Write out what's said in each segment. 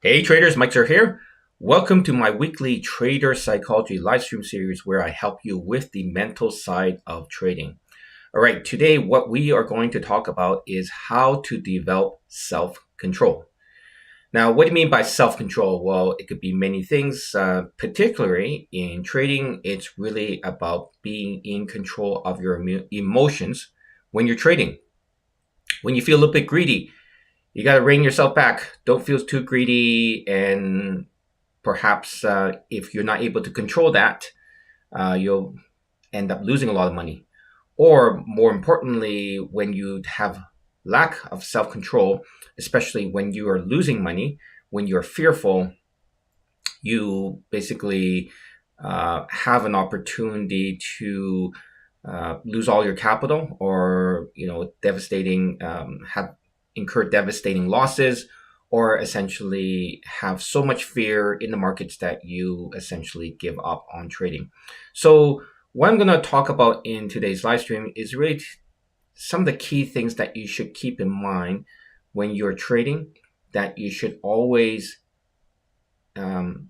Hey traders, Mike Sir here. Welcome to my weekly Trader Psychology live stream series where I help you with the mental side of trading. All right, today what we are going to talk about is how to develop self-control. Now, what do you mean by self-control? Well, it could be many things. Particularly in trading, it's really about being in control of your emotions when you're trading. When you feel a little bit greedy, you got to rein yourself back. Don't feel too greedy, and perhaps if you're not able to control that, you'll end up losing a lot of money. Or more importantly, when you have lack of self-control, especially when you are losing money, when you're fearful, you basically have an opportunity to lose all your capital, or devastating have incurred devastating losses, or essentially have so much fear in the markets that you essentially give up on trading. So what I'm going to talk about in today's live stream is really some of the key things that you should keep in mind when you're trading, that you should always um,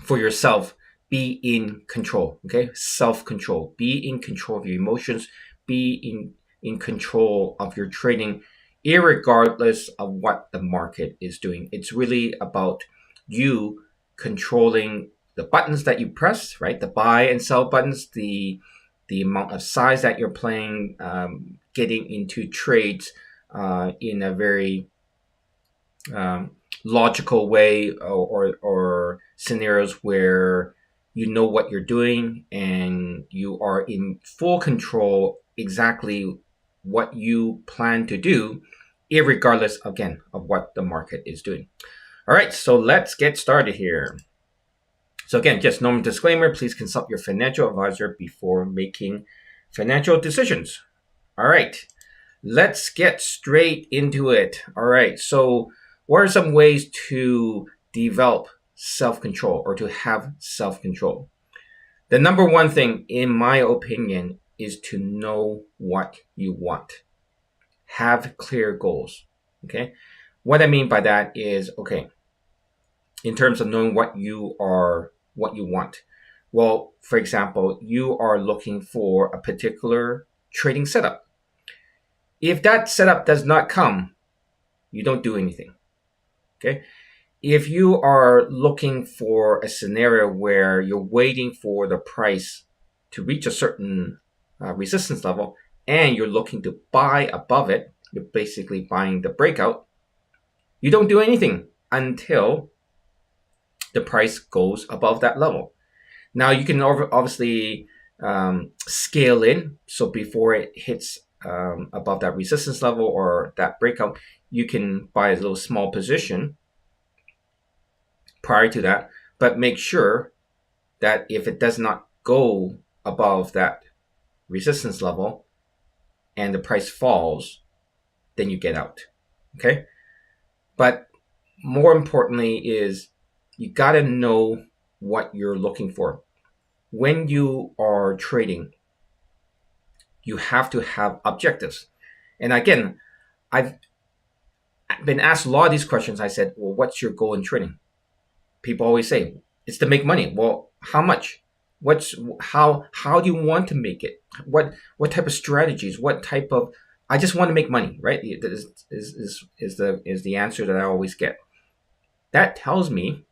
for yourself be in control. Okay, self-control, be in control of your emotions, be in control of your trading, irregardless of what the market is doing. It's really about you controlling the buttons that you press, right? The buy and sell buttons, the amount of size that you're playing, getting into trades in a very um, logical way, or scenarios where you know what you're doing and you are in full control exactly what you plan to do, regardless again of what the market is doing. All right, so let's get started here. So again, just normal disclaimer, please consult your financial advisor before making financial decisions. All right, let's get straight into it. All right, so what are some ways to develop self control or to have self control? The number one thing, in my opinion, is to know what you want. Have clear goals. Okay. What I mean by that is, okay, in terms of knowing what you want. Well, for example, you are looking for a particular trading setup. If that setup does not come, you don't do anything. Okay. If you are looking for a scenario where you're waiting for the price to reach a certain resistance level and you're looking to buy above it, you're basically buying the breakout, you don't do anything until the price goes above that level. Now, you can obviously scale in. So before it hits above that resistance level or that breakout, you can buy a little small position prior to that, but make sure that if it does not go above that resistance level and the price falls, then you get out. Okay. But more importantly is you got to know what you're looking for. When you are trading, you have to have objectives. And again, I've been asked a lot of these questions. I said, well, what's your goal in trading? People always say it's to make money. Well, how much? How do you want to make it? What type of strategies? What type of I just want to make money, right? Is the answer that I always get. That tells me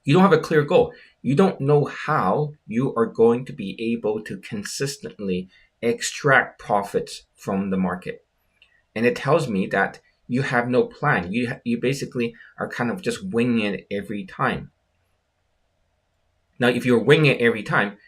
you don't have a clear goal. You don't know how you are going to be able to consistently extract profits from the market. And it tells me that you have no plan. You basically are kind of just winging it every time. Now, if you're winging it every time,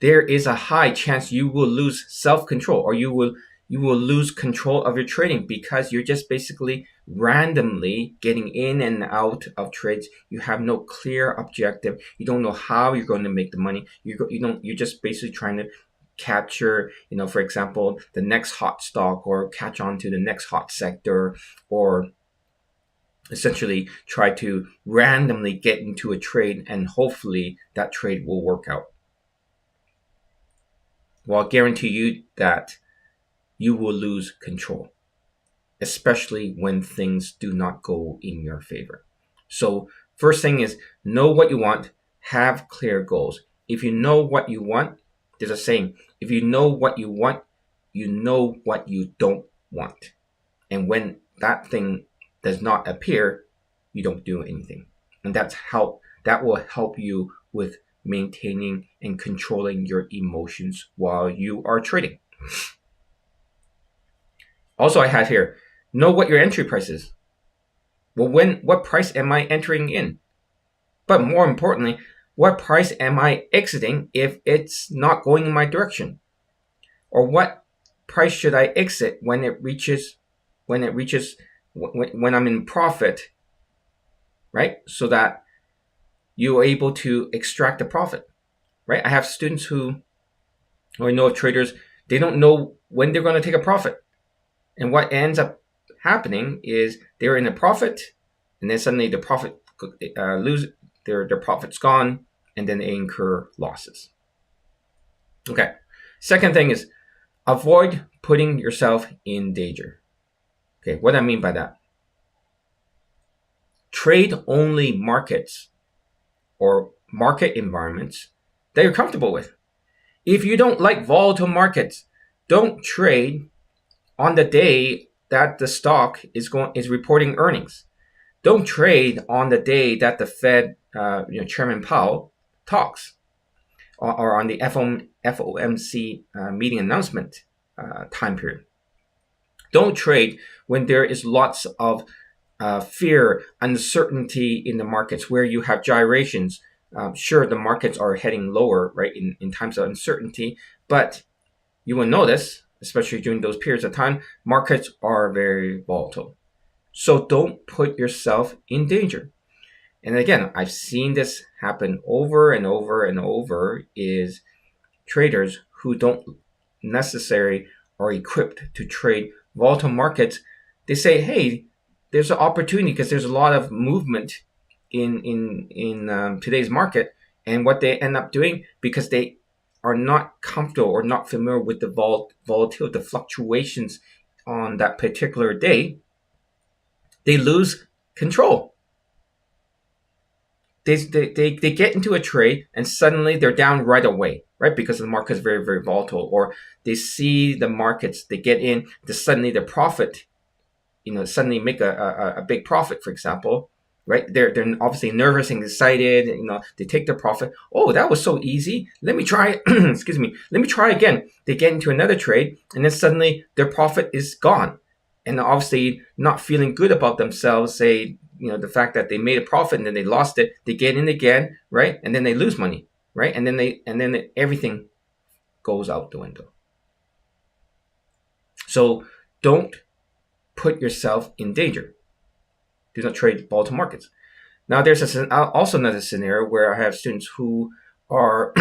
there is a high chance you will lose self-control, or you will lose control of your trading, because you're just basically randomly getting in and out of trades. You have no clear objective. You don't know how you're going to make the money. You're just basically trying to capture, for example, the next hot stock, or catch on to the next hot sector, or essentially try to randomly get into a trade and hopefully that trade will work out. Well, I'll guarantee you that you will lose control, especially when things do not go in your favor. So first thing is know what you want, have clear goals. If you know what you want, there's a saying, if you know what you want, you know what you don't want. And when that thing does not appear, you don't do anything. And that will help you with maintaining and controlling your emotions while you are trading. Also, I have here, know what your entry price is. Well, what price am I entering in? But more importantly, what price am I exiting if it's not going in my direction? Or what price should I exit when I'm in profit, right? So that you're able to extract the profit, right? I have students or I know of traders, they don't know when they're going to take a profit. And what ends up happening is they're in a profit, and then suddenly the profit their profit's gone, and then they incur losses. Okay. Second thing is avoid putting yourself in danger. Okay, what do I mean by that? Trade only markets or market environments that you're comfortable with. If you don't like volatile markets, don't trade on the day that the stock is reporting earnings. Don't trade on the day that the Fed, Chairman Powell talks, or on the FOMC meeting announcement time period. Don't trade when there is lots of fear, uncertainty in the markets where you have gyrations. Sure, the markets are heading lower, right, in times of uncertainty, but you will notice, especially during those periods of time, markets are very volatile. So don't put yourself in danger. And again, I've seen this happen over and over and over, is traders who don't necessarily are equipped to trade volatile markets. They say, hey, there's an opportunity because there's a lot of movement in today's market. And what they end up doing, because they are not comfortable or not familiar with the volatility, the fluctuations on that particular day, they lose control. They get into a trade and suddenly they're down right away, right? Because the market is very, very volatile. Or they see the markets, they get in, suddenly the profit, suddenly make a big profit, for example, right? They're obviously nervous and excited, they take their profit. Oh, that was so easy. Let me try, excuse me, let me try again. They get into another trade and then suddenly their profit is gone. And obviously not feeling good about themselves, say, the fact that they made a profit and then they lost it, they get in again, right? And then they lose money, right? And then everything goes out the window. So don't put yourself in danger. Do not trade volatile markets. Now, there's also another scenario where I have students who are,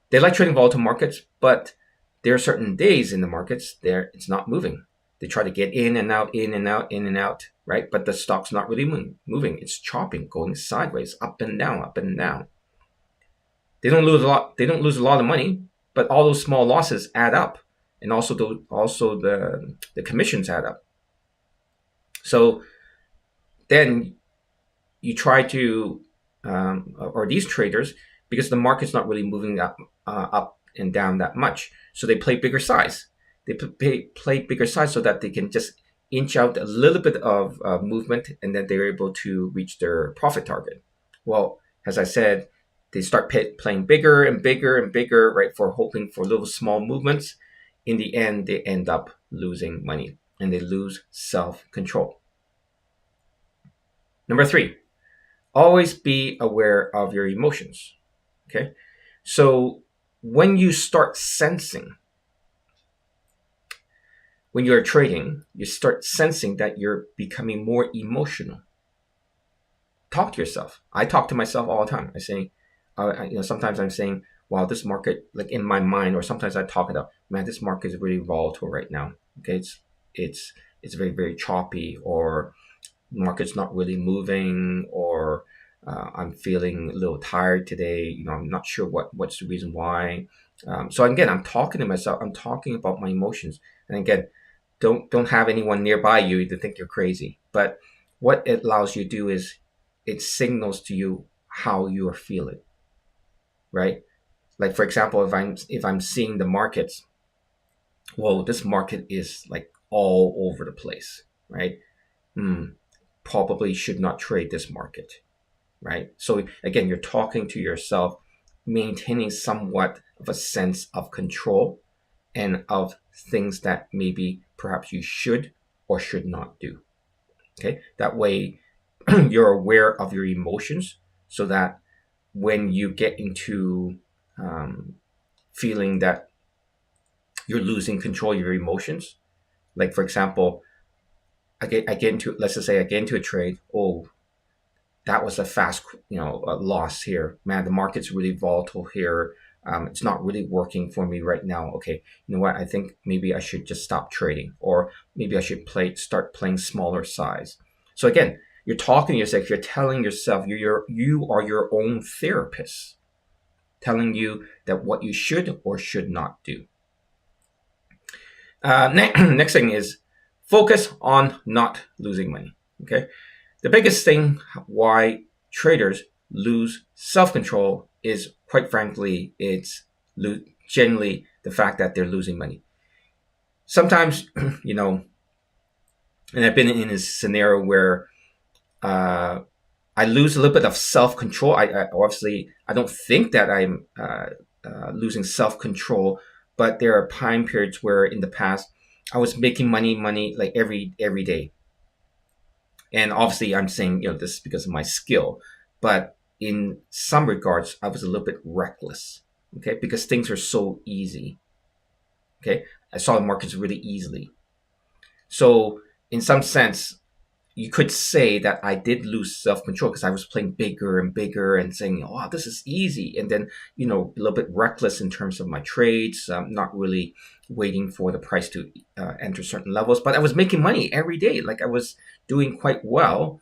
they like trading volatile markets, but there are certain days in the markets it's not moving. They try to get in and out, in and out, in and out, right? But the stock's not really moving. It's chopping, going sideways, up and down, up and down. They don't lose a lot. They don't lose a lot of money, but all those small losses add up, and also the commissions add up. So then you try to, or these traders, because the market's not really moving up and down that much, so they play bigger size. They play bigger size so that they can just inch out a little bit of movement, and then they're able to reach their profit target. Well, as I said, they start playing bigger and bigger and bigger, right, for hoping for little small movements. In the end, they end up losing money and they lose self-control. Number 3, always be aware of your emotions. Okay, so when you start sensing, when you're trading, you start sensing that you're becoming more emotional. Talk to yourself. I talk to myself all the time. I say, sometimes I'm saying, wow, this market, like in my mind, or sometimes I talk it up, man, this market is really volatile right now. Okay, it's very, very choppy, or market's not really moving, or I'm feeling a little tired today. I'm not sure what's the reason why. So again, I'm talking to myself. I'm talking about my emotions. And again, don't have anyone nearby you to think you're crazy. But what it allows you to do is it signals to you how you are feeling, right? Like for example, if I'm seeing the markets, well, this market is like all over the place, right? Hmm, probably should not trade this market, right? So again, you're talking to yourself, maintaining somewhat of a sense of control and of things that maybe perhaps you should or should not do. Okay, that way you're aware of your emotions, so that when you get into feeling that you're losing control of your emotions, like for example, I get into, let's just say I get into a trade. Oh, that was a fast, a loss here. Man, the market's really volatile here. It's not really working for me right now. Okay, you know what? I think maybe I should just stop trading, or maybe I should start playing smaller size. So again, you're talking to yourself. You're telling yourself you are your own therapist, telling you that what you should or should not do. Next thing is focus on not losing money. Okay, the biggest thing why traders lose self-control is, quite frankly, it's generally the fact that they're losing money. Sometimes, and I've been in this scenario where I lose a little bit of self-control. I obviously I don't think that I'm losing self-control, but there are time periods where in the past I was making money like every day. And obviously, I'm saying, this is because of my skill, but in some regards, I was a little bit reckless, okay, because things are so easy. Okay, I saw the markets really easily. So, in some sense, you could say that I did lose self control because I was playing bigger and bigger and saying, "Oh, this is easy," and then a little bit reckless in terms of my trades, not really waiting for the price to enter certain levels. But I was making money every day, like I was doing quite well.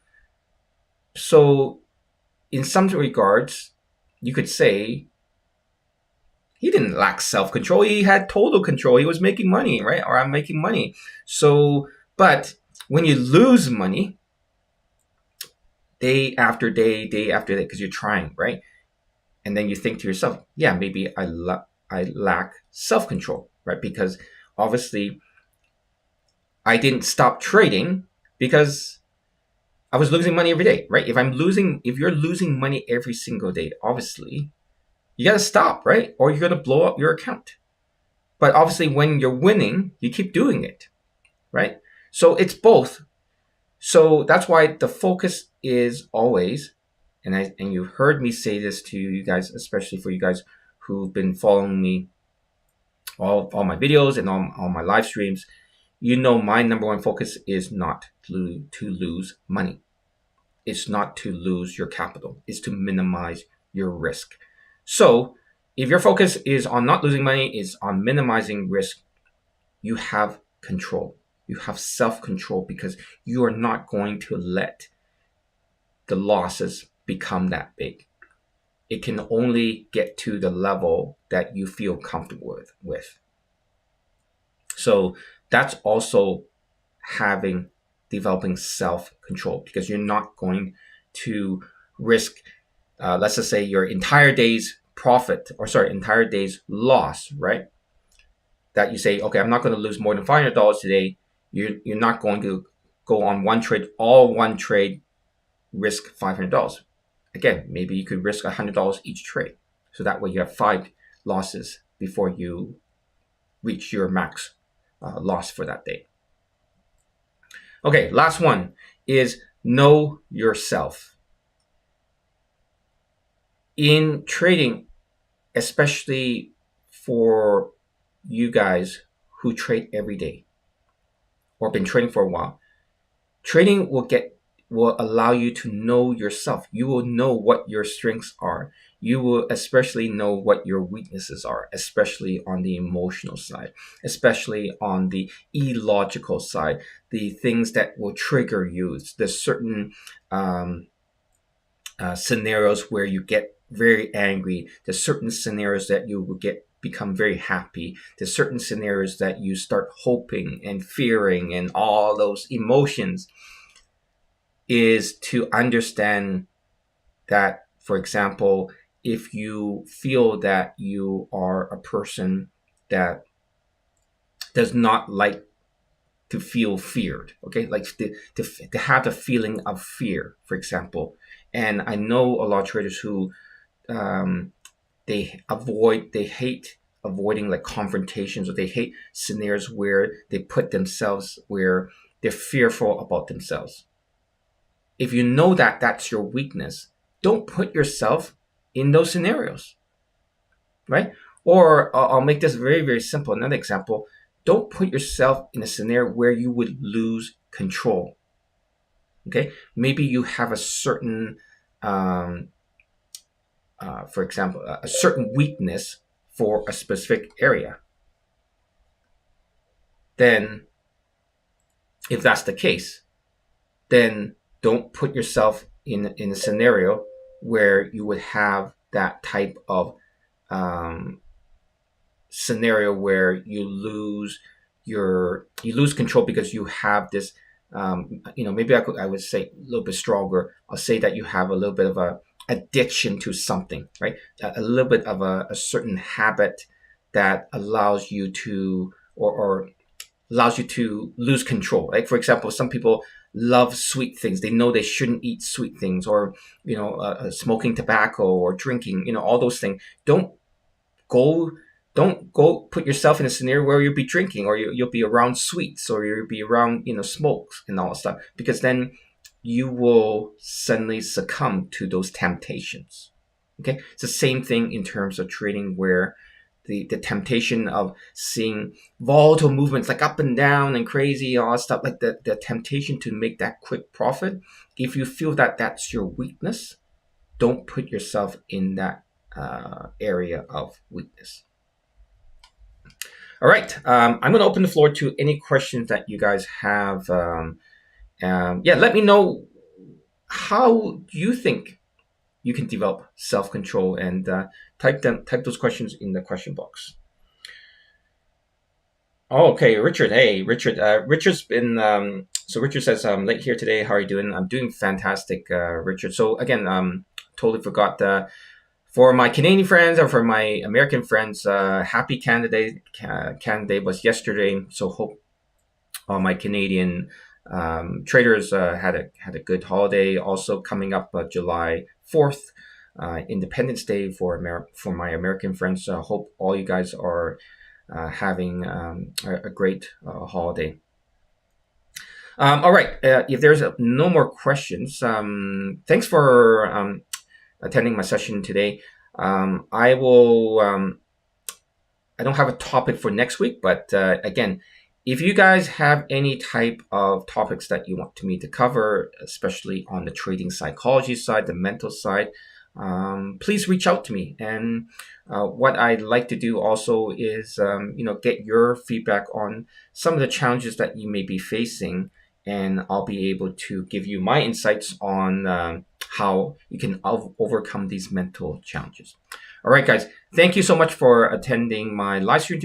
So, in some regards, you could say he didn't lack self control. He had total control. He was making money, right? Or I'm making money. So, but when you lose money, day after day after day, because you're trying, right? And then you think to yourself, yeah, maybe I lack self control, right? Because obviously I didn't stop trading because I was losing money every day, right? If you're losing money every single day, obviously you got to stop, right? Or you're going to blow up your account. But obviously, when you're winning, you keep doing it, right? So it's both. So that's why the focus is always, and you've heard me say this to you guys, especially for you guys who've been following me all my videos and all my live streams. My number one focus is not to lose money. It's not to lose your capital. It's to minimize your risk. So if your focus is on not losing money, is on minimizing risk, you have control. You have self-control because you are not going to let the losses become that big. It can only get to the level that you feel comfortable with. So that's also developing self-control, because you're not going to risk, let's just say, your entire day's profit, or sorry, entire day's loss, right? That you say, okay, I'm not going to lose more than $500 today. You're not going to go on one trade, risk $500. Again, maybe you could risk $100 each trade. So that way you have 5 losses before you reach your max loss for that day. Okay, last one is know yourself. In trading, especially for you guys who trade every day or been trading for a while, trading will allow you to know yourself. You will know what your strengths are. You will especially know what your weaknesses are, especially on the emotional side, especially on the illogical side, the things that will trigger you. There's certain scenarios where you get very angry. There's certain scenarios that you will become very happy. There's certain scenarios that you start hoping and fearing, and all those emotions is to understand that, for example, if you feel that you are a person that does not like to feel feared, okay, like to have the feeling of fear, for example. And I know a lot of traders who um, they hate avoiding like confrontations, or they hate scenarios where they put themselves where they're fearful about themselves. If you know that that's your weakness, don't put yourself in those scenarios, right? Or I'll make this very, very simple. Another example: don't put yourself in a scenario where you would lose control. Okay, maybe you have a certain, um, for example, a certain weakness for a specific area. Then, if that's the case, then don't put yourself in a scenario where you would have that type of um, scenario where you lose control because you have this maybe I would say a little bit stronger. I'll say that you have a little bit of a addiction to something, right? A little bit of a certain habit that allows you to or allows you to lose control. Like, for example, some people love sweet things. They know they shouldn't eat sweet things, or smoking tobacco or drinking. All those things. Go don't go put yourself in a scenario where you'll be drinking, or you'll be around sweets, or you'll be around smokes and all that stuff, because then you will suddenly succumb to those temptations. Okay, it's the same thing in terms of trading, where the temptation of seeing volatile movements like up and down and crazy, all that stuff, like the temptation to make that quick profit. If you feel that that's your weakness, don't put yourself in that area of weakness. All right. I'm going to open the floor to any questions that you guys have. Let me know, how you think you can develop self-control, and type those questions in the question box. Oh, okay, Richard. Hey, Richard. Richard's been so Richard says, late here today. How are you doing? I'm doing fantastic, Richard. So again, totally forgot for my Canadian friends, or for my American friends, happy Canada Day was yesterday. So hope all my Canadian traders had a good holiday. Also coming up July 4th, Independence Day for my American friends. Hope all you guys are having a great holiday. All right. If there's no more questions, thanks for attending my session today. I will. I don't have a topic for next week, but again, if you guys have any type of topics that you want me to cover, especially on the trading psychology side, the mental side, please reach out to me. And what I'd like to do also is, get your feedback on some of the challenges that you may be facing, and I'll be able to give you my insights on how you can overcome these mental challenges. All right, guys, thank you so much for attending my live stream today.